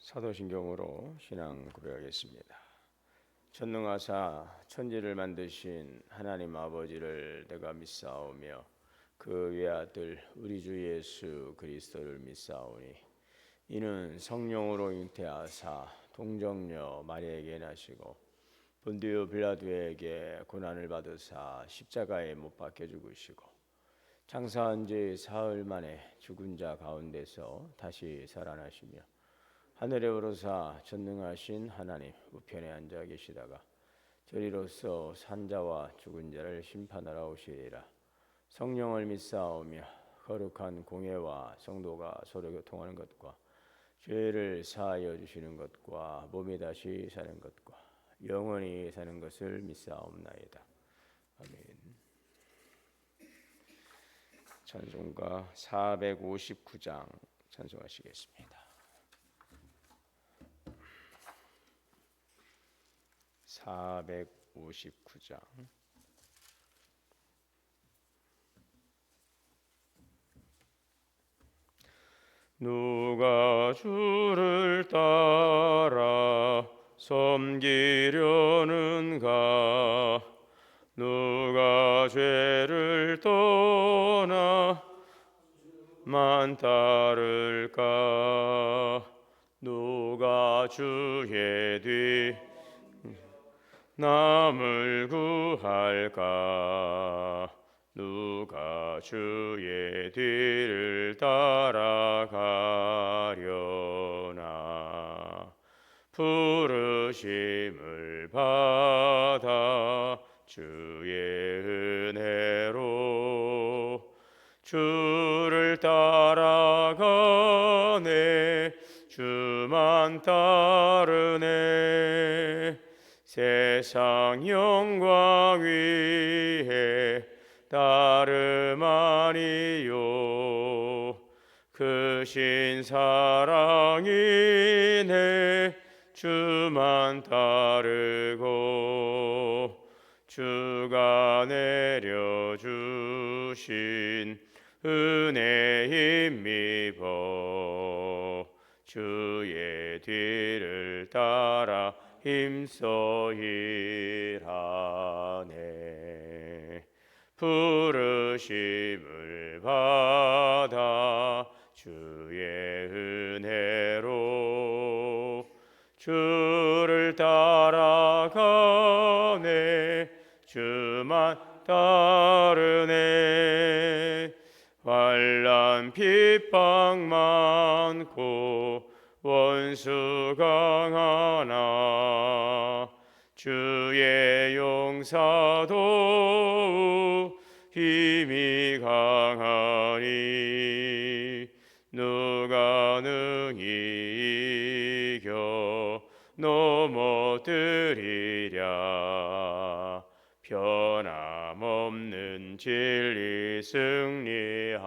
사도신경으로 신앙 고백하겠습니다. 전능하사 천지를 만드신 하나님 아버지를 내가 믿사오며 그 외아들 우리 주 예수 그리스도를 믿사오니 이는 성령으로 잉태하사 동정녀 마리아에게 나시고 본디오 빌라도에게 고난을 받으사 십자가에 못 박혀 죽으시고 장사한 지 사흘 만에 죽은 자 가운데서 다시 살아나시며 하늘에 오르사 전능하신 하나님 우편에 앉아 계시다가 저리로서 산자와 죽은 자를 심판하러 오시리라. 성령을 믿사오며 거룩한 공회와 성도가 서로 교통하는 것과 죄를 사하여 주시는 것과 몸이 다시 사는 것과 영원히 사는 것을 믿사옵나이다. 아멘. 찬송가 459장 찬송하시겠습니다. 459장 누가 주를 따라 섬기려는가 누가 죄를 떠나 만 따를까 누가 주의 뒤 남을 구할까 누가 주의 뒤를 따라가려나 부르심을 받아 주의 은혜로 주를 따라가네 주만 따르네 세상 영광 위에 따름 아니요 크신 사랑이네 주만 따르고 주가 내려주신 은혜 힘입어 주의 뒤를 따라 힘써 일하네 부르심을 받아 주의 은혜로 주를 따라가네 주만 따르네 환난 핍박 많고 원수 강하나 주의 용사도 힘이 강하니 누가 능히 이겨 넘어뜨리랴 변함없는 진리 승리하리라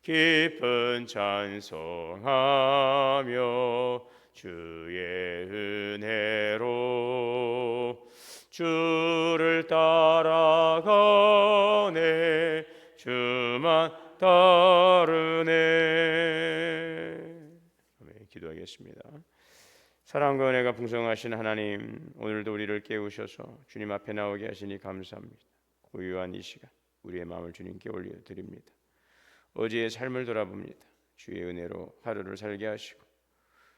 깊은 찬송하며 주의 은혜로 주를 따라가네 주만 따르네. 아멘. 기도하겠습니다. 사랑과 은혜가 풍성하신 하나님 오늘도 우리를 깨우셔서 주님 앞에 나오게 하시니 감사합니다. 고요한 이 시간 우리의 마음을 주님께 올려드립니다. 어제의 삶을 돌아봅니다. 주의 은혜로 하루를 살게 하시고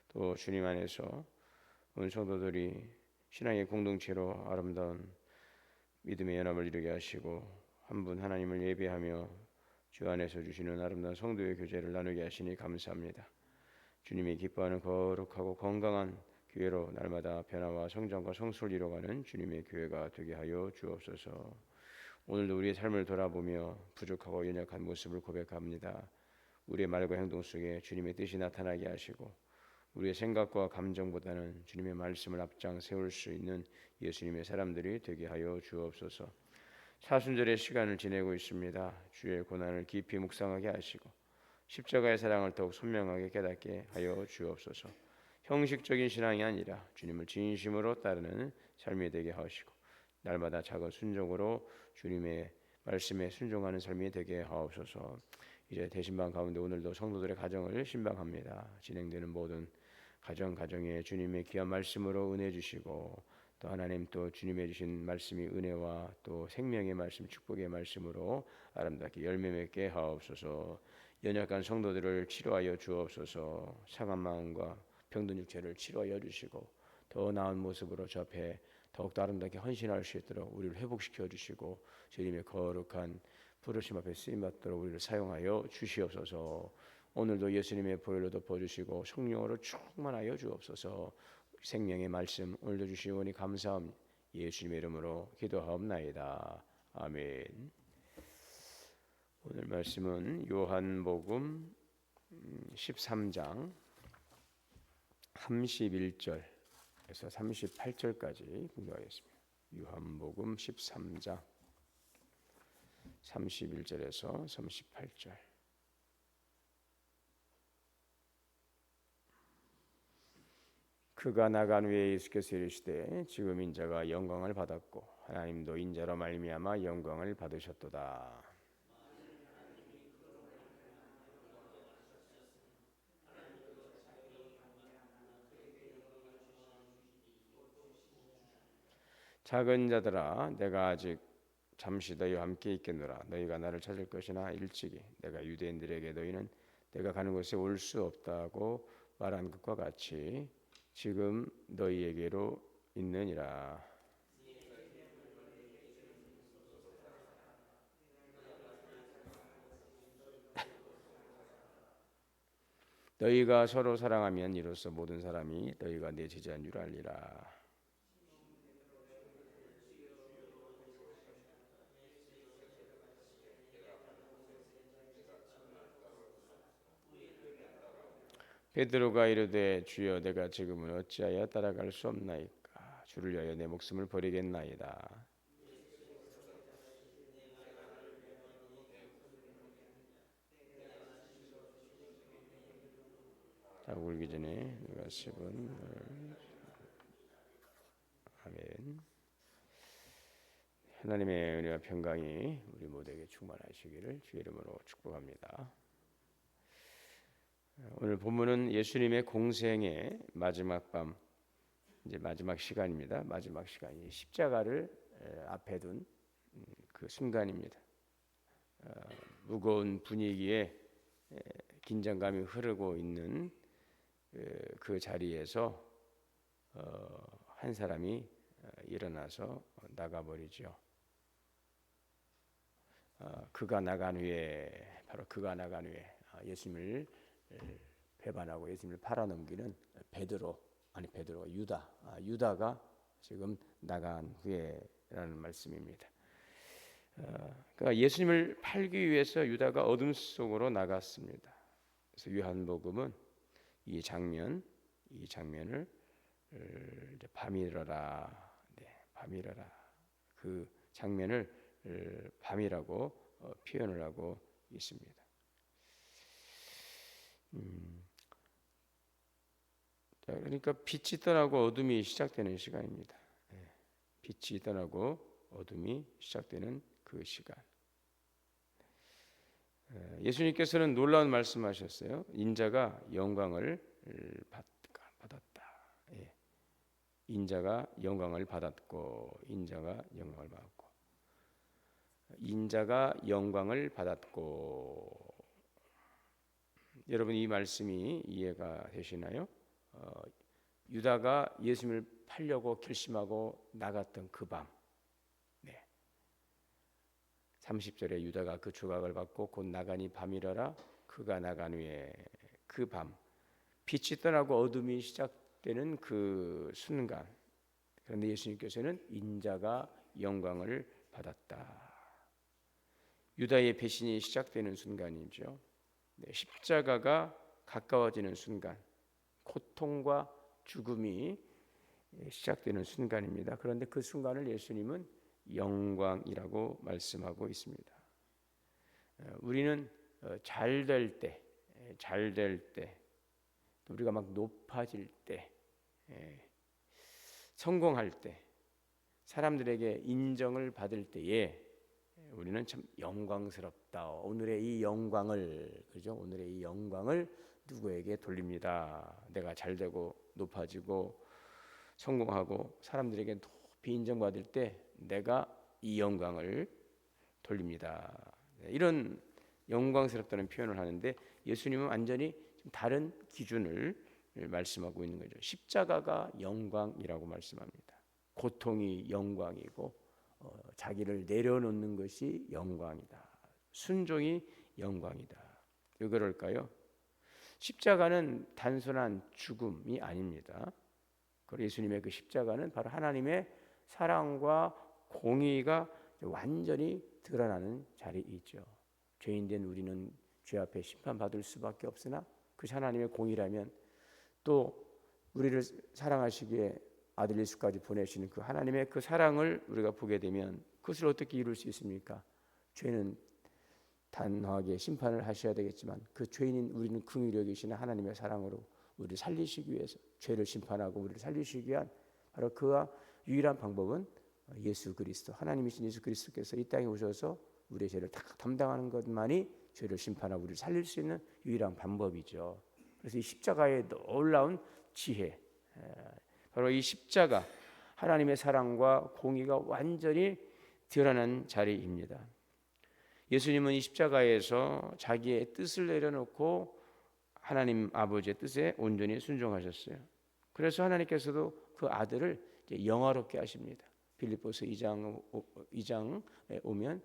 또 주님 안에서 온 성도들이 신앙의 공동체로 아름다운 믿음의 연합을 이루게 하시고 한 분 하나님을 예배하며 주 안에서 주시는 아름다운 성도의 교제를 나누게 하시니 감사합니다. 주님이 기뻐하는 거룩하고 건강한 교회로 날마다 변화와 성장과 성수를 이뤄가는 주님의 교회가 되게 하여 주옵소서. 오늘도 우리의 삶을 돌아보며 부족하고 연약한 모습을 고백합니다. 우리의 말과 행동 속에 주님의 뜻이 나타나게 하시고 우리의 생각과 감정보다는 주님의 말씀을 앞장 세울 수 있는 예수님의 사람들이 되게 하여 주옵소서. 사순절의 시간을 지내고 있습니다. 주의 고난을 깊이 묵상하게 하시고 십자가의 사랑을 더욱 선명하게 깨닫게 하여 주옵소서. 형식적인 신앙이 아니라 주님을 진심으로 따르는 삶이 되게 하시고 날마다 작은 순종으로 주님의 말씀에 순종하는 삶이 되게 하옵소서. 이제 대신방 가운데 오늘도 성도들의 가정을 신방합니다. 진행되는 모든 가정에 주님의 귀한 말씀으로 은혜 주시고, 또 하나님 또 주님의 주신 말씀이 은혜와 또 생명의 말씀, 축복의 말씀으로 아름답게 열매 맺게 하옵소서. 연약한 성도들을 치료하여 주옵소서. 상한 마음과 병든 육체를 치료하여 주시고, 더 나은 모습으로 저 앞에 더욱더 아름답게 헌신할 수 있도록 우리를 회복시켜 주시고, 주님의 거룩한 부르심 앞에 쓰임받도록 우리를 사용하여 주시옵소서. 오늘도 예수님의 보혈로 덮어주시고 성령으로 충만하여 주옵소서. 생명의 말씀 오늘도 주시오니 감사합니다. 예수님의 이름으로 기도하옵나이다. 아멘. 오늘 말씀은 요한복음 13장 31절에서 38절까지 공부하겠습니다. 요한복음 13장 31절에서 38절. 그가 나간 후에 예수께서 이르시되 지금 인자가 영광을 받았고 하나님도 인자로 말미암아 영광을 받으셨도다. 작은 자들아, 내가 아직 잠시 너희와 함께 있겠노라. 너희가 나를 찾을 것이나 일찍이 내가 유대인들에게 너희는 내가 가는 곳에 올 수 없다고 말한 것과 같이 지금 너희에게로 있느니라. 너희가 서로 사랑하면 이로써 모든 사람이 너희가 내 제자인 줄 알리라. 베드로가 이르되 주여 내가 지금은 어찌하여 따라갈 수 없나이까. 주를 위하여 내 목숨을 버리겠나이다. 자, 울기 전에 누가 10분 아멘. 하나님의 은혜와 평강이 우리 모두에게 충만하시기를 주의 이름으로 축복합니다. 오늘 본문은 예수님의 공생의 마지막 밤, 이제 마지막 시간입니다. 마지막 시간이 십자가를 앞에 둔 그 순간입니다. 무거운 분위기에 긴장감이 흐르고 있는 그 자리에서 한 사람이 일어나서 나가버리죠. 그가 나간 후에, 바로 그가 나간 후에 예수님을 배반하고 예수님을 팔아넘기는 유다가 지금 나간 후에라는 말씀입니다. 그러니까 예수님을 팔기 위해서 유다가 어둠 속으로 나갔습니다. 그래서 요한복음은 이 장면을 밤이러라, 밤이러라, 그 장면을 밤이라고 표현을 하고 있습니다. 그러니까 빛이 떠나고 어둠이 시작되는 시간입니다. 빛이 떠나고 어둠이 시작되는 그 시간. 예수님께서는 놀라운 말씀하셨어요. 인자가 영광을 받았다. 인자가 영광을 받았고, 인자가 영광을 받았고. 여러분, 이 말씀이 이해가 되시나요? 유다가 예수님을 팔려고 결심하고 나갔던 그 밤, 30절에 유다가 그 조각을 받고 곧 나가니 밤이러라. 그가 나간 후에 그 밤, 빛이 떠나고 어둠이 시작되는 그 순간, 그런데 예수님께서는 인자가 영광을 받았다. 유다의 배신이 시작되는 순간이죠. 십자가가 가까워지는 순간, 고통과 죽음이 시작되는 순간입니다. 그런데 그 순간을 예수님은 영광이라고 말씀하고 있습니다. 우리는 잘 될 때, 우리가 막 높아질 때, 성공할 때, 사람들에게 인정을 받을 때에 우리는 참 영광스럽다. 오늘의 이 영광을, 그죠? 오늘의 이 영광을 누구에게 돌립니다. 내가 잘되고 높아지고 성공하고 사람들에게 높이 인정받을 때 내가 이 영광을 돌립니다. 이런 영광스럽다는 표현을 하는데 예수님은 완전히 다른 기준을 말씀하고 있는 거죠. 십자가가 영광이라고 말씀합니다. 고통이 영광이고 자기를 내려놓는 것이 영광이다. 순종이 영광이다. 왜 그럴까요? 십자가는 단순한 죽음이 아닙니다. 그리고 예수님의 그 십자가는 바로 하나님의 사랑과 공의가 완전히 드러나는 자리이죠. 죄인된 우리는 죄 앞에 심판받을 수밖에 없으나 그것이 하나님의 공의라면 또 우리를 사랑하시기에 아들 예수까지 보내시는 그 하나님의 그 사랑을 우리가 보게 되면 그것을 어떻게 이룰 수 있습니까? 죄는 단호하게 심판을 하셔야 되겠지만 그 죄인인 우리는 긍휼히 여기시는 하나님의 사랑으로 우리를 살리시기 위해서 죄를 심판하고 우리를 살리시기 위한 바로 그와 유일한 방법은 예수 그리스도, 하나님이신 예수 그리스도께서 이 땅에 오셔서 우리의 죄를 다 담당하는 것만이 죄를 심판하고 우리를 살릴 수 있는 유일한 방법이죠. 그래서 이 십자가의 놀라운 지혜, 바로 이 십자가, 하나님의 사랑과 공의가 완전히 드러난 자리입니다. 예수님은 이 십자가에서 자기의 뜻을 내려놓고 하나님 아버지의 뜻에 온전히 순종하셨어요. 그래서 하나님께서도 그 아들을 영화롭게 하십니다. 빌립보서 2장에 오면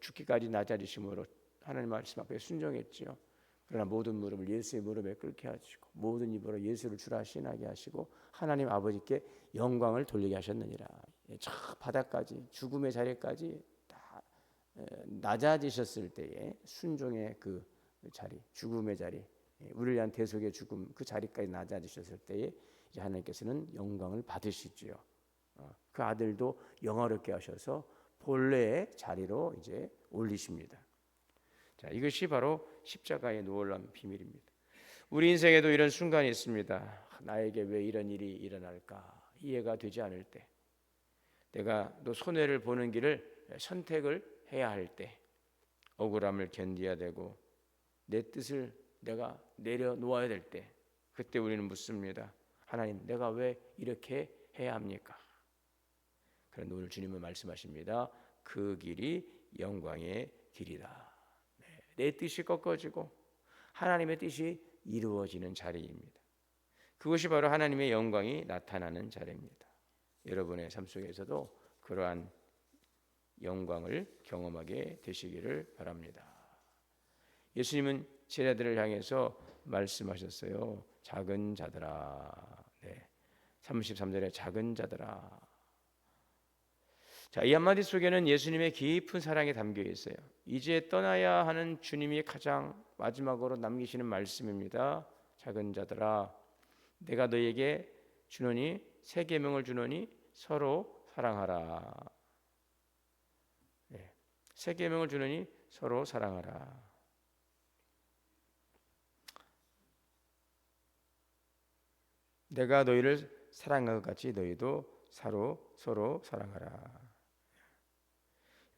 죽기까지 나자리심으로 하나님 말씀 앞에 순종했지요. 그러나 모든 무릎을 예수의 무릎에 꿇게 하시고 모든 입으로 예수를 주라 신하게 하시고 하나님 아버지께 영광을 돌리게 하셨느니라. 저 바다까지 죽음의 자리까지 다 낮아지셨을 때에 순종의 그 자리, 죽음의 자리, 우리를 위한 대속의 죽음 그 자리까지 낮아지셨을 때에 이제 하나님께서는 영광을 받으시지요. 그 아들도 영화롭게 하셔서 본래의 자리로 이제 올리십니다. 자, 이것이 바로 십자가의 놀라운 비밀입니다. 우리 인생에도 이런 순간이 있습니다. 나에게 왜 이런 일이 일어날까 이해가 되지 않을 때, 내가 또 손해를 보는 길을 선택을 해야 할 때, 억울함을 견뎌야 되고 내 뜻을 내가 내려놓아야 될 때, 그때 우리는 묻습니다. 하나님, 내가 왜 이렇게 해야 합니까? 그런데 오늘 주님은 말씀하십니다. 그 길이 영광의 길이다. 내 뜻이 꺾어지고 하나님의 뜻이 이루어지는 자리입니다. 그것이 바로 하나님의 영광이 나타나는 자리입니다. 여러분의 삶 속에서도 그러한 영광을 경험하게 되시기를 바랍니다. 예수님은 제자들을 향해서 말씀하셨어요. 작은 자들아. 33절에 작은 자들아. 자, 이 한마디 속에는 예수님의 깊은 사랑이 담겨 있어요. 이제 떠나야 하는 주님이 가장 마지막으로 남기시는 말씀입니다. 작은 자들아, 내가 너희에게 주노니 새 계명을 주노니 서로 사랑하라. 새 계명을 주노니 서로 사랑하라. 내가 너희를 사랑한 것 같이 너희도 서로 사랑하라.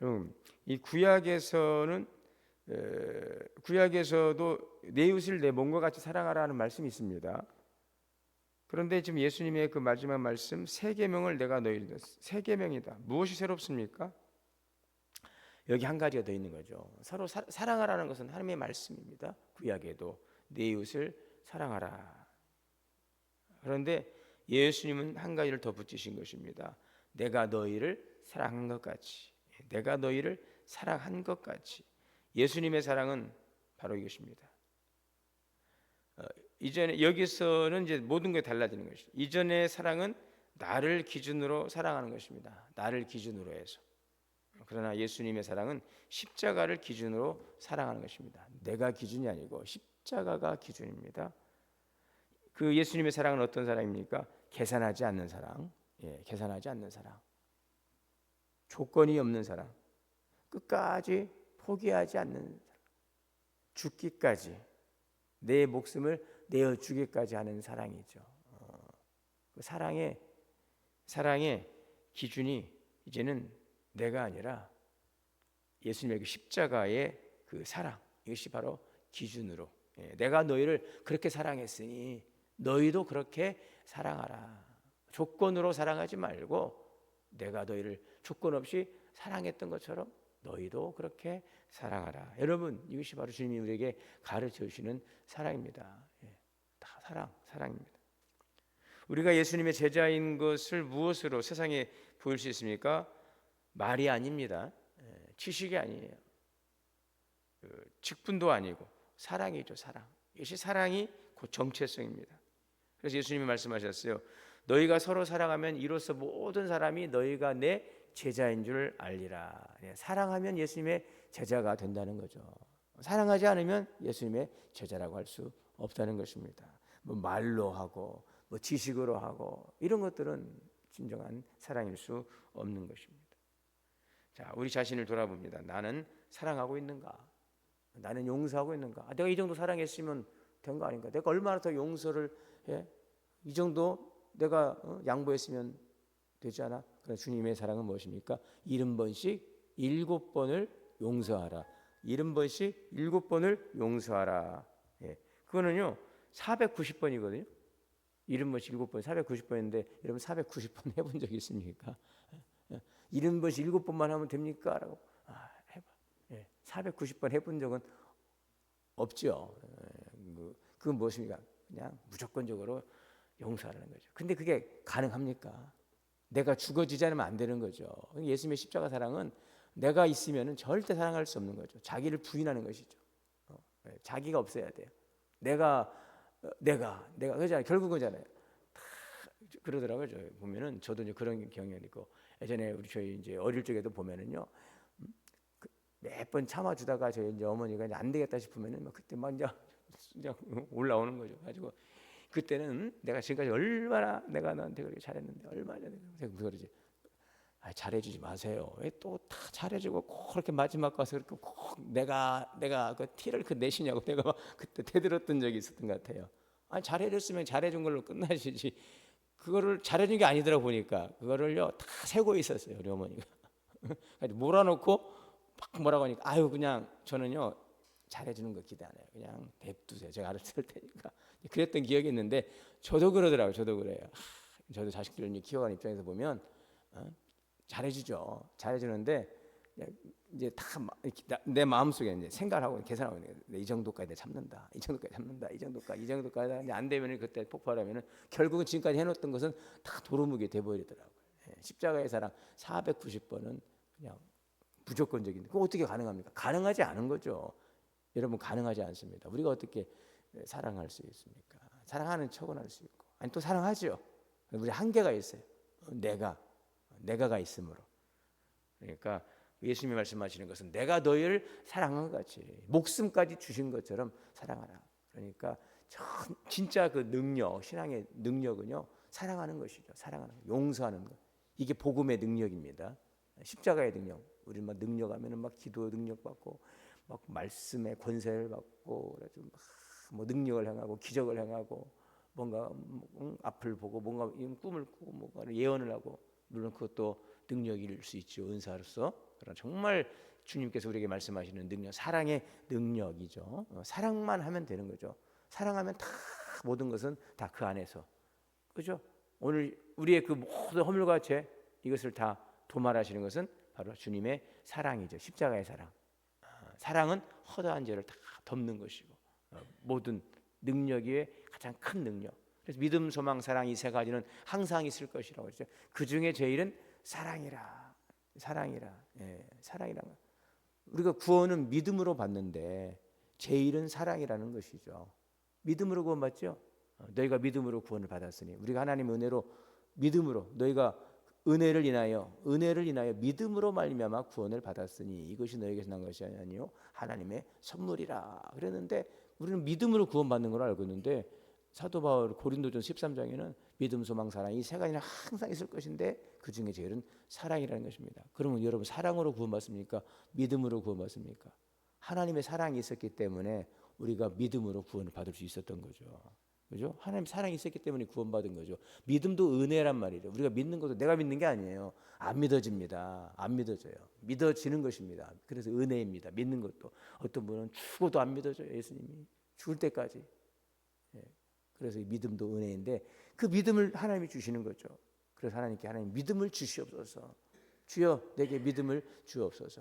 여러분, 이 구약에서도 내 이웃을 내 몸과 같이 사랑하라는 말씀이 있습니다. 그런데 지금 예수님의 그 마지막 말씀, 새 계명을 내가 너희에게, 새 계명이다. 무엇이 새롭습니까? 여기 한 가지가 더 있는 거죠. 서로 사랑하라는 것은 하나님의 말씀입니다. 구약에도 내 이웃을 사랑하라. 그런데 예수님은 한 가지를 더 붙이신 것입니다. 내가 너희를 사랑한 것 같이. 내가 너희를 사랑한 것 같이. 예수님의 사랑은 바로 이것입니다. 이전에 여기서는 이제 모든 게 달라지는 것이죠. 이전의 사랑은 나를 기준으로 사랑하는 것입니다. 나를 기준으로 해서. 그러나 예수님의 사랑은 십자가를 기준으로 사랑하는 것입니다. 내가 기준이 아니고 십자가가 기준입니다. 그 예수님의 사랑은 어떤 사랑입니까? 계산하지 않는 사랑. 계산하지 않는 사랑. 조건이 없는 사랑, 끝까지 포기하지 않는 사랑, 죽기까지 내 목숨을 내어주기까지 하는 사랑이죠. 그 사랑의 기준이 이제는 내가 아니라 예수님의 그 십자가의 그 사랑, 이것이 바로 기준으로, 내가 너희를 그렇게 사랑했으니 너희도 그렇게 사랑하라. 조건으로 사랑하지 말고 내가 너희를 조건 없이 사랑했던 것처럼 너희도 그렇게 사랑하라. 여러분, 이것이 바로 주님이 우리에게 가르쳐 주시는 사랑입니다. 다 사랑입니다. 우리가 예수님의 제자인 것을 무엇으로 세상에 보일 수 있습니까? 말이 아닙니다. 지식이 아니에요. 직분도 아니고 사랑이죠. 사랑. 이것이 사랑이 곧 정체성입니다. 그래서 예수님이 말씀하셨어요. 너희가 서로 사랑하면 이로써 모든 사람이 너희가 내 제자인 줄 알리라. 사랑하면 예수님의 제자가 된다는 거죠. 사랑하지 않으면 예수님의 제자라고 할 수 없다는 것입니다. 뭐 말로 하고 뭐 지식으로 하고 이런 것들은 진정한 사랑일 수 없는 것입니다. 자, 우리 자신을 돌아봅니다. 나는 사랑하고 있는가? 나는 용서하고 있는가? 내가 이 정도 사랑했으면 된 거 아닌가? 내가 얼마나 더 용서를 해? 이 정도 내가 양보했으면 되지 않아? 그래서 주님의 사랑은 무엇입니까? 70번씩 7번을 용서하라. 70번씩 7번을 용서하라. 그거는요 490번이거든요. 70번씩 7번 490번인데 여러분 490번 해본 적 있습니까? 70번씩 7번만 하면 됩니까? 라고 해봐. 490번 해본 적은 없죠. 그건 무엇입니까? 그냥 무조건적으로 용서하라는 거죠. 근데 그게 가능합니까? 내가 죽어지지 않으면 안 되는 거죠. 예수님의 십자가 사랑은 내가 있으면 절대 사랑할 수 없는 거죠. 자기를 부인하는 것이죠. 자기가 없어야 돼요. 내가 그러잖아요. 결국 그러잖아요. 그러더라고요. 보면은 저도 이제 그런 경험이 있고 예전에 저희 이제 어릴 적에도 보면은요 몇 번 참아주다가 저희 이제 어머니가 이제 안 되겠다 싶으면은 막 그때 막 이제 올라오는 거죠. 가지고 그때는 내가 지금까지 얼마나 내가 너한테 그렇게 잘했는데 얼마나 내가 그러지. 잘해주지 마세요. 왜 또 다 잘해주고 꼭 그렇게 마지막 가서 그렇게 꼭 내가 그 티를 그 내시냐고 내가 막 그때 대들었던 적이 있었던 것 같아요. 잘해줬으면 잘해준 걸로 끝나시지. 그거를 잘해준 게 아니더라 보니까 그거를요 다 세고 있었어요 우리 어머니가. 몰아놓고 막 뭐라고 하니까 그냥 저는요 잘해주는 거 기대 안 해요. 그냥 냅두세요. 제가 알아서 할 테니까. 그랬던 기억이 있는데 저도 그러더라고요. 저도 그래요. 저도 자식들을 키워가는 입장에서 보면 잘해주죠. 잘해주는데 이제 다 내 마음속에 이제 생각하고 계산하고 있는 거예요. 이 정도까지 내가 참는다. 이 정도까지 참는다. 이 정도까지 안 되면 그때 폭발하면은 결국은 지금까지 해놓던 것은 다 도루묵이 돼버리더라고요. 십자가의 사랑 490번은 그냥 무조건적인데 그거 어떻게 가능합니까? 가능하지 않은 거죠. 여러분 가능하지 않습니다. 우리가 어떻게 사랑할 수 있습니까? 사랑하는 척은 할 수 있고 아니 또 사랑하죠. 우리 한계가 있어요. 내가가 있으므로. 그러니까 예수님이 말씀하시는 것은 내가 너희를 사랑한 것 같이 목숨까지 주신 것처럼 사랑하라. 그러니까 진짜 그 능력, 신앙의 능력은요 사랑하는 것이죠. 사랑하는 것, 용서하는 것. 이게 복음의 능력입니다. 십자가의 능력. 우리 막 능력하면은 막 기도 능력 받고 막 말씀의 권세를 받고 그래서 뭐 능력을 행하고 기적을 행하고 뭔가 앞을 보고 뭔가 꿈을 꾸고 뭔가 예언을 하고 물론 그것도 능력일 수 있죠. 은사로서. 그러나 정말 주님께서 우리에게 말씀하시는 능력, 사랑의 능력이죠. 사랑만 하면 되는 거죠. 사랑하면 다 모든 것은 다 그 안에서. 그죠? 오늘 우리의 그 모든 허물과 죄 이것을 다 도말하시는 것은 바로 주님의 사랑이죠. 십자가의 사랑. 사랑은 허다한 죄를 다 덮는 것이고 모든 능력 위에 가장 큰 능력. 그래서 믿음, 소망, 사랑 이 세 가지는 항상 있을 것이라고 했죠. 그 중에 제일은 사랑이라. 사랑이라. 사랑이란 우리가 구원은 믿음으로 받는데 제일은 사랑이라는 것이죠. 믿음으로 구원받죠. 너희가 믿음으로 구원을 받았으니 우리가 하나님의 은혜로 믿음으로 너희가 은혜를 인하여 믿음으로 말미암아 구원을 받았으니 이것이 너에게서 난 것이 아니요 하나님의 선물이라 그랬는데 우리는 믿음으로 구원받는 걸 알고 있는데 사도 바울 고린도전 13장에는 믿음, 소망, 사랑 이 세 가지는 항상 있을 것인데 그 중에 제일은 사랑이라는 것입니다. 그러면 여러분 사랑으로 구원받습니까? 믿음으로 구원받습니까? 하나님의 사랑이 있었기 때문에 우리가 믿음으로 구원을 받을 수 있었던 거죠. 그죠? 하나님 사랑이 있었기 때문에 구원받은 거죠. 믿음도 은혜란 말이죠. 우리가 믿는 것도 내가 믿는 게 아니에요. 안 믿어집니다. 안 믿어져요. 믿어지는 것입니다. 그래서 은혜입니다. 믿는 것도. 어떤 분은 죽어도 안 믿어져요. 예수님이 죽을 때까지. 예. 그래서 믿음도 은혜인데 그 믿음을 하나님이 주시는 거죠. 그래서 하나님께 하나님 믿음을 주시옵소서. 주여 내게 믿음을 주옵소서.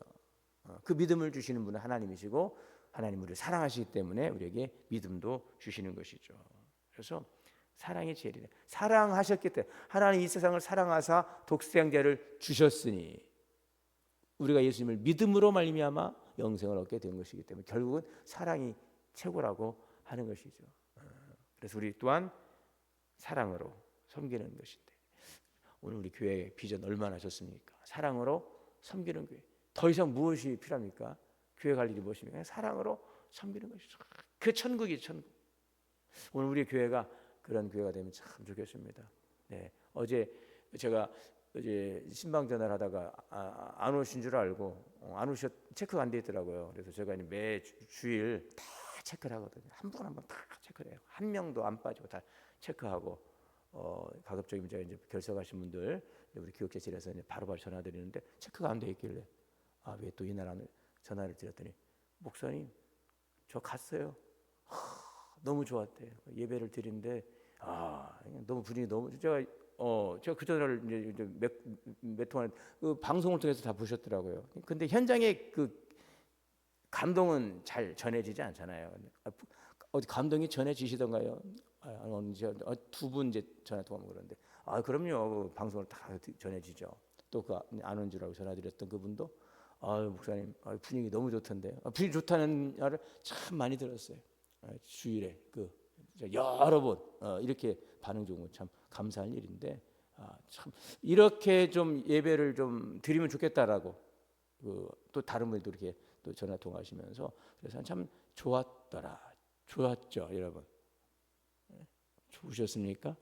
그 믿음을 주시는 분은 하나님이시고 하나님 우리를 사랑하시기 때문에 우리에게 믿음도 주시는 것이죠. 그래서 사랑이 제일이네. 사랑하셨기 때문에 하나님 이 세상을 사랑하사 독생자를 주셨으니 우리가 예수님을 믿음으로 말미암아 영생을 얻게 된 것이기 때문에 결국은 사랑이 최고라고 하는 것이죠. 그래서 우리 또한 사랑으로 섬기는 것인데 오늘 우리 교회의 비전 얼마나 좋습니까? 사랑으로 섬기는 교회. 더 이상 무엇이 필요합니까? 교회 갈 일이 무엇입니까? 사랑으로 섬기는 것이죠. 그 천국이 천국. 오늘 우리 교회가 그런 교회가 되면 참 좋겠습니다. 네, 어제 제가 신방 전화를 하다가 안 오신 줄 알고 안 오셨 체크가 안 돼 있더라고요. 그래서 제가 매 주일 다 체크를 하거든요. 한 분 한 분 다 체크를 해요. 한 명도 안 빠지고 다 체크하고 가급적이면 제가 이제 결석하신 분들 우리 기억재실에서 바로바로 전화드리는데 체크가 안 돼 있길래 왜 또 이날 안 전화를 드렸더니 목사님 저 갔어요. 너무 좋았대요. 예배를 드리는데 너무 분위기 너무 제가 그 전화를 이제 몇 통을 그 방송을 통해서 다 보셨더라고요. 근데 현장에 그 감동은 잘 전해지지 않잖아요. 어디 감동이 전해지시던가요? 두 분 이제 전화 통화하면 그러는데 그럼요. 그 방송을 다 전해지죠. 또 그 안 온 줄 알고 전화드렸던 그분도 목사님 분위기 너무 좋던데 분위기 좋다는 말을 참 많이 들었어요. 주일에 그 여러 번 이렇게 반응 좋은 건 참 감사한 일인데 참 이렇게 좀 예배를 좀 드리면 좋겠다라고 또 다른 분들도 이렇게 또 전화 통화하시면서 그래서 참 좋았더라. 좋았죠, 여러분. 좋으셨습니까?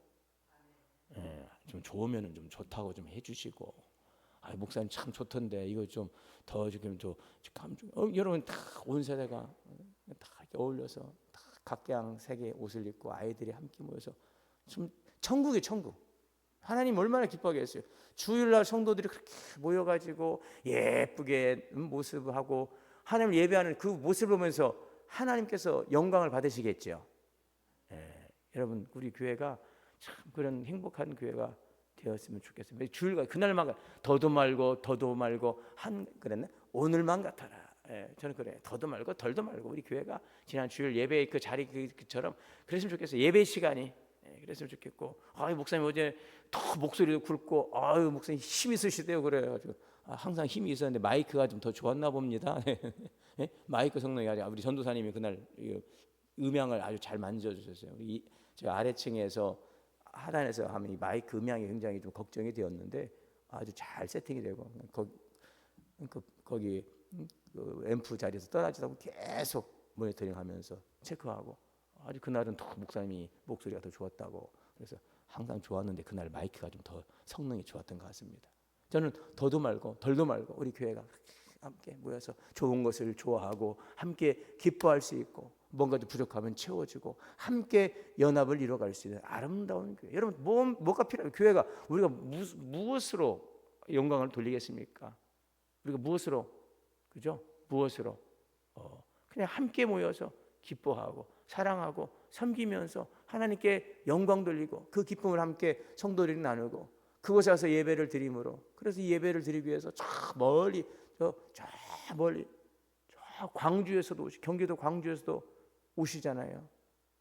좀 좋으면은 좀 좋다고 좀 해주시고 목사님 참 좋던데 이거 좀 더 지금 여러분 다 온 세대가 다 이렇게 어울려서 다 각양 색의 옷을 입고 아이들이 함께 모여서 좀 천국이에요, 천국. 하나님 얼마나 기뻐하겠어요. 주일날 성도들이 그렇게 모여가지고 예쁘게 모습하고 하나님을 예배하는 그 모습을 보면서 하나님께서 영광을 받으시겠죠. 여러분 우리 교회가 참 그런 행복한 교회가 되었으면 좋겠습니다. 주일과 그날만 더도 말고 그랬네. 오늘만 같아라. 저는 그래. 더도 말고 덜도 말고 우리 교회가 지난 주일 예배 그 자리 그처럼 그랬으면 좋겠어요. 예배 시간이 그랬으면 좋겠고. 목사님 어제 더 목소리도 굵고 목사님 힘 있으시대요. 그래가지고 항상 힘이 있었는데 마이크가 좀 더 좋았나 봅니다. 마이크 성능이 아주 우리 전도사님이 그날 음향을 아주 잘 만져주셨어요. 제가 아래층에서 하단에서 하면 이 마이크 음향이 굉장히 좀 걱정이 되었는데 아주 잘 세팅이 되고 거기 그 앰프 자리에서 떨어지다 보면 계속 모니터링하면서 체크하고 아주 그날은 더 목사님이 목소리가 더 좋았다고 그래서 항상 좋았는데 그날 마이크가 좀 더 성능이 좋았던 것 같습니다. 저는 더도 말고 덜도 말고 우리 교회가 함께 모여서 좋은 것을 좋아하고 함께 기뻐할 수 있고 뭔가 좀 부족하면 채워주고 함께 연합을 이뤄갈 수 있는 아름다운 교회. 여러분 뭐가 필요해요? 교회가 우리가 무엇으로 영광을 돌리겠습니까? 우리가 무엇으로 그죠? 무엇으로 그냥 함께 모여서 기뻐하고 사랑하고 섬기면서 하나님께 영광 돌리고 그 기쁨을 함께 성도들이 나누고 그곳에 와서 예배를 드림으로 그래서 이 예배를 드리기 위해서 저 멀리 저 광주에서도 경기도 광주에서도 오시잖아요.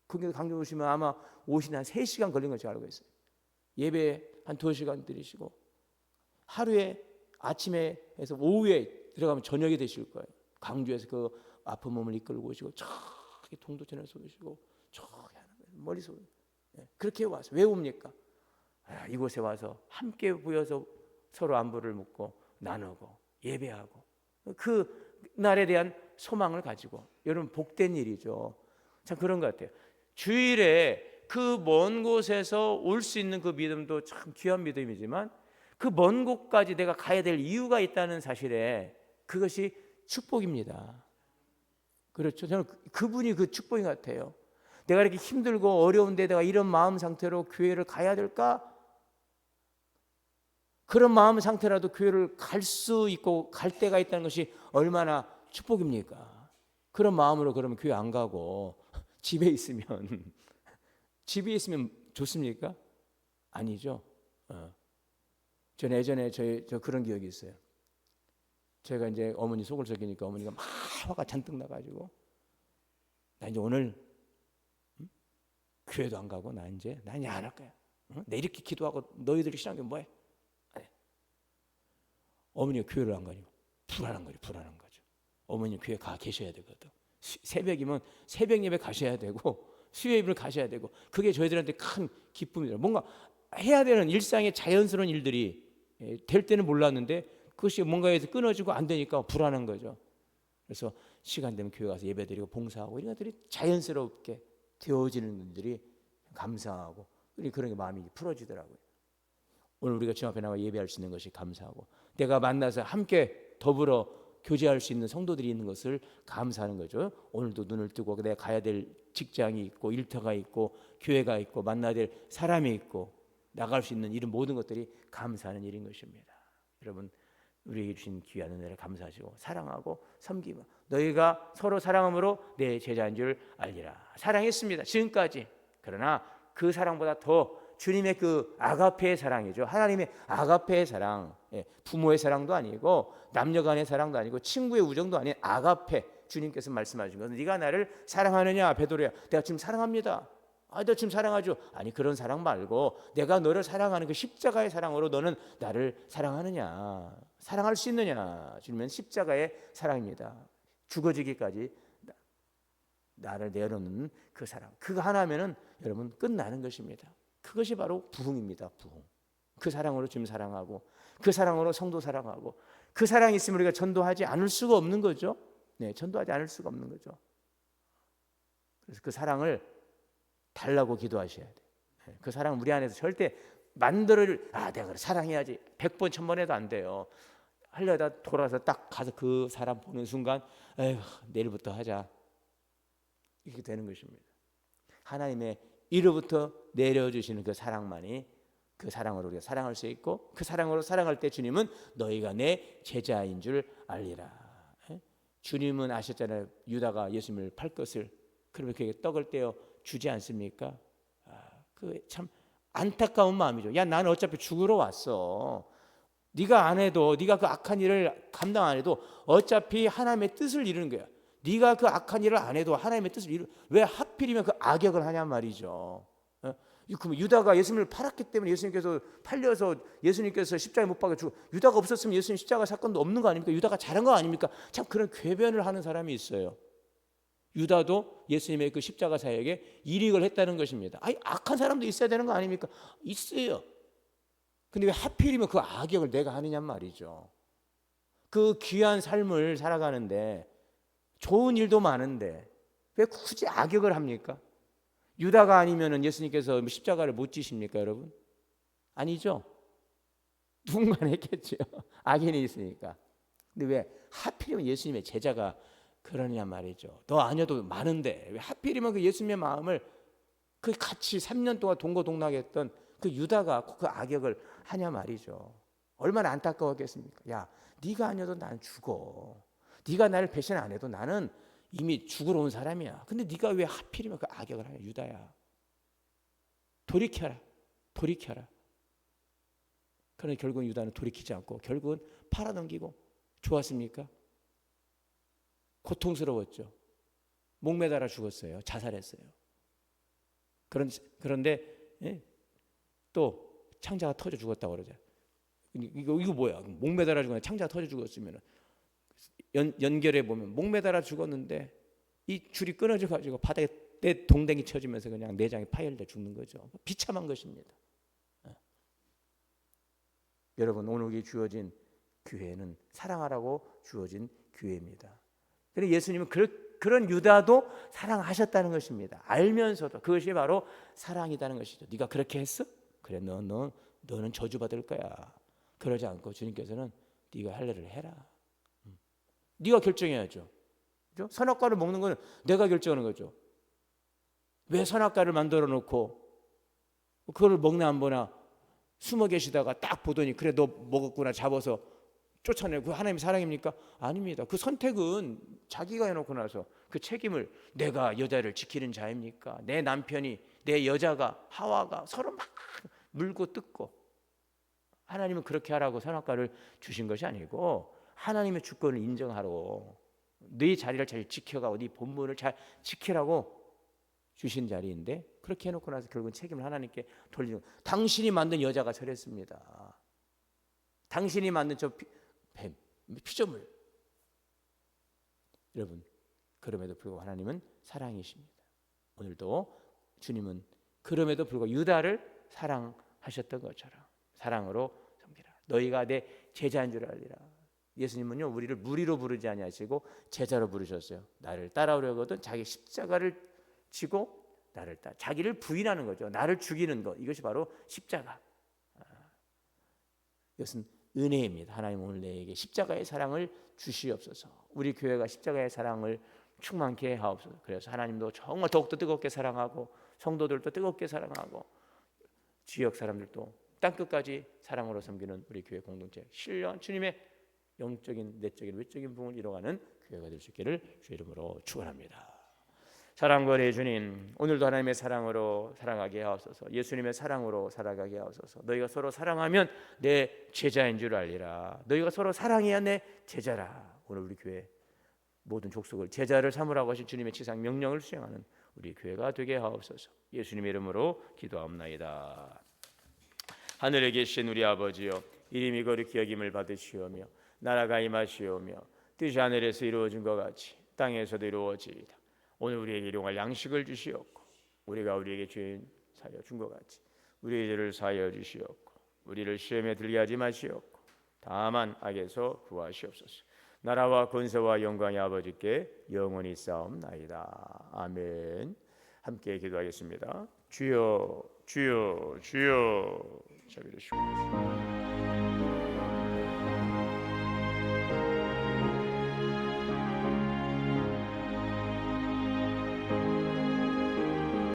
거기 광주 오시면 아마 오시는 한 3시간 걸린 걸 제가 알고 있어요. 예배 한 2시간 드리시고 하루에 아침에 해서 오후에 들어가면 저녁이 되실 거예요. 광주에서 그 아픈 몸을 이끌고 오시고 저기 동두천에서 오시고 저기 멀리서 그렇게 와서 왜 옵니까? 이곳에 와서 함께 모여서 서로 안부를 묻고 나누고 예배하고 그 날에 대한 소망을 가지고 여러분 복된 일이죠. 참 그런 것 같아요. 주일에 그 먼 곳에서 올 수 있는 그 믿음도 참 귀한 믿음이지만 그 먼 곳까지 내가 가야 될 이유가 있다는 사실에 그것이 축복입니다. 그렇죠. 저는 그분이 그 축복인 것 같아요. 내가 이렇게 힘들고 어려운데 내가 이런 마음 상태로 교회를 가야 될까? 그런 마음 상태라도 교회를 갈 수 있고 갈 때가 있다는 것이 얼마나 축복입니까? 그런 마음으로 그러면 교회 안 가고 집에 있으면 집에 있으면 좋습니까? 아니죠. 저는 예전에 저 그런 기억이 있어요. 제가 이제 어머니 속을 썩이니까 어머니가 막 화가 잔뜩 나가지고 나 이제 오늘 교회도 안 가고 나 이제 안 할 거야. 내 이렇게 기도하고 너희들이 싫어하는 게 뭐해? 어머니가 교회를 안 가니까 불안한 거죠. 어머니 교회 가 계셔야 되거든. 새벽이면 새벽 예배 가셔야 되고 수요일을 가셔야 되고 그게 저희들한테 큰 기쁨이더라고요. 뭔가 해야 되는 일상의 자연스러운 일들이 될 때는 몰랐는데 그것이 뭔가에서 끊어지고 안 되니까 불안한 거죠. 그래서 시간 되면 교회 가서 예배드리고 봉사하고 이런 것들이 자연스럽게 되어지는 분들이 감사하고 그런 게 마음이 풀어지더라고요. 오늘 우리가 주님 앞에 나와 예배할 수 있는 것이 감사하고 내가 만나서 함께 더불어 교제할 수 있는 성도들이 있는 것을 감사하는 거죠. 오늘도 눈을 뜨고 내가 가야 될 직장이 있고 일터가 있고 교회가 있고 만나야 될 사람이 있고 나갈 수 있는 이런 모든 것들이 감사하는 일인 것입니다. 여러분 우리에게 주신 귀한 은혜를 감사하시고 사랑하고 섬기고 너희가 서로 사랑함으로 내 제자인 줄 알리라. 사랑했습니다. 지금까지. 그러나 그 사랑보다 더 주님의 그 아가페의 사랑이죠. 하나님의 아가페의 사랑, 부모의 사랑도 아니고 남녀 간의 사랑도 아니고 친구의 우정도 아닌 아가페. 주님께서 말씀하신 것은 네가 나를 사랑하느냐 베드로야. 내가 지금 사랑합니다. 너 지금 사랑하죠. 아니 그런 사랑 말고 내가 너를 사랑하는 그 십자가의 사랑으로 너는 나를 사랑하느냐, 사랑할 수 있느냐. 주님은 십자가의 사랑입니다. 죽어지기까지 나를 내어놓는 그 사랑. 그거 하나면은 여러분 끝나는 것입니다. 그것이 바로 부흥입니다. 부흥. 그 사랑으로 주님 사랑하고 그 사랑으로 성도 사랑하고 그 사랑이 있으면 우리가 전도하지 않을 수가 없는 거죠. 네, 전도하지 않을 수가 없는 거죠. 그래서 그 사랑을 달라고 기도하셔야 돼요. 그 사랑은 우리 안에서 절대 내가 그래 사랑해야지 100번 1000번 해도 안 돼요. 하려다 돌아서 딱 가서 그 사람 보는 순간 에휴 내일부터 하자 이렇게 되는 것입니다. 하나님의 이로부터 내려주시는 그 사랑만이 그 사랑으로 우리가 사랑할 수 있고 그 사랑으로 사랑할 때 주님은 너희가 내 제자인 줄 알리라. 주님은 아셨잖아요. 유다가 예수님을 팔 것을. 그러면 그에게 떡을 떼어 주지 않습니까? 그 참 안타까운 마음이죠. 야 나는 어차피 죽으러 왔어. 네가 안 해도 네가 그 악한 일을 감당 안 해도 어차피 하나님의 뜻을 이루는 거야. 네가 그 악한 일을 안 해도 하나님의 뜻을 왜 하필이면 그 악역을 하냐 말이죠. 그럼 유다가 예수님을 팔았기 때문에 예수님께서 팔려서 예수님께서 십자가에 못 박혀 죽고 유다가 없었으면 예수님 십자가 사건도 없는 거 아닙니까? 유다가 잘한 거 아닙니까? 참 그런 궤변을 하는 사람이 있어요. 유다도 예수님의 그 십자가 사역에 일익을 했다는 것입니다. 악한 사람도 있어야 되는 거 아닙니까? 있어요. 근데 왜 하필이면 그 악역을 내가 하느냐 말이죠. 그 귀한 삶을 살아가는데 좋은 일도 많은데 왜 굳이 악역을 합니까? 유다가 아니면은 예수님께서 십자가를 못 지십니까, 여러분? 아니죠. 누군가 했겠죠. 악인이 있으니까. 근데 왜 하필이면 예수님의 제자가 그러냐 말이죠. 너 아니어도 많은데 왜 하필이면 그 예수님의 마음을 그 같이 3년 동안 동고동락했던 그 유다가 그 악역을 하냐 말이죠. 얼마나 안타까웠겠습니까? 야, 네가 아니어도 난 죽어. 네가 나를 배신 안 해도 나는 이미 죽으러 온 사람이야. 근데 네가 왜 하필이면 그 악역을 하냐, 유다야. 돌이켜라. 그러나 결국은 유다는 돌이키지 않고 결국은 팔아넘기고 좋았습니까? 고통스러웠죠. 목매달아 죽었어요. 자살했어요. 그런데 또 창자가 터져 죽었다고 그러죠. 이거 뭐야? 목매달아 죽었는데 창자가 터져 죽었으면 연결해 보면 목매달아 죽었는데 이 줄이 끊어져 가지고 바닥에 내 동댕이 쳐지면서 그냥 내장이 파열돼 죽는 거죠. 비참한 것입니다. 여러분 오늘 주어진 교회는 사랑하라고 주어진 교회입니다. 그런데 예수님은 그런 유다도 사랑하셨다는 것입니다. 알면서도 그것이 바로 사랑이라는 것이죠. 네가 그렇게 했어? 그래 너는 저주받을 거야. 그러지 않고 주님께서는 네가 할 일을 해라. 네가 결정해야죠. 그렇죠? 선악과를 먹는 건 내가 결정하는 거죠. 왜 선악과를 만들어 놓고 그걸 먹나 안 보나 숨어 계시다가 딱 보더니 그래 너 먹었구나 잡아서 쫓아내고, 그 하나님의 사랑입니까? 아닙니다. 그 선택은 자기가 해놓고 나서 그 책임을, 내가 여자를 지키는 자입니까? 내 남편이, 내 여자가, 하와가 서로 막 물고 뜯고, 하나님은 그렇게 하라고 선악과를 주신 것이 아니고 하나님의 주권을 인정하러 네 자리를 잘 지켜가고 네 본분을 잘 지키라고 주신 자리인데, 그렇게 해놓고 나서 결국은 책임을 하나님께 돌리는 거예요. 당신이 만든 여자가 저랬습니다. 당신이 만든 저 뱀, 피조물. 여러분, 그럼에도 불구하고 하나님은 사랑이십니다. 오늘도 주님은 그럼에도 불구하고 유다를 사랑하셨던 것처럼 사랑으로 섬기라. 너희가 내 제자인 줄 알리라. 예수님은요, 우리를 무리로 부르지 아니하시고 제자로 부르셨어요. 나를 따라오려거든 자기 십자가를 지고 나를 따라, 자기를 부인하는 거죠. 나를 죽이는 것, 이것이 바로 십자가. 이것은 은혜입니다. 하나님 오늘 내게 십자가의 사랑을 주시옵소서. 우리 교회가 십자가의 사랑을 충만케 하옵소서. 그래서 하나님도 정말 더욱더 뜨겁게 사랑하고 성도들도 뜨겁게 사랑하고 지역 사람들도 땅끝까지 사랑으로 섬기는 우리 교회 공동체 신령 주님의 영적인, 내적인, 외적인 부흥을 이뤄가는 교회가 될 수 있기를 주의 이름으로 축원합니다. 사랑과 은혜의 주님, 오늘도 하나님의 사랑으로 살아가게 하옵소서. 예수님의 사랑으로 살아가게 하옵소서. 너희가 서로 사랑하면 내 제자인 줄 알리라. 너희가 서로 사랑해야 내 제자라. 오늘 우리 교회 모든 족속을 제자를 삼으라고 하신 주님의 지상 명령을 수행하는 우리 교회가 되게 하옵소서. 예수님의 이름으로 기도합나이다. 하늘에 계신 우리 아버지여, 이름이 거룩히 여김을 받으시오며 나라가 임하시오며 뜻이 하늘에서 이루어진 것 같이 땅에서도 이루어지이다. 오늘 우리에게 일용할 양식을 주시옵고, 우리가 우리에게 죄인 사하여 준 것 같이 우리의 죄를 사하여 주시옵고, 우리를 시험에 들게 하지 마시옵고 다만 악에서 구하시옵소서. 나라와 권세와 영광이 아버지께 영원히 싸움나이다. 아멘. 함께 기도하겠습니다. 주여 주여 주여. 자비로우시옵소서.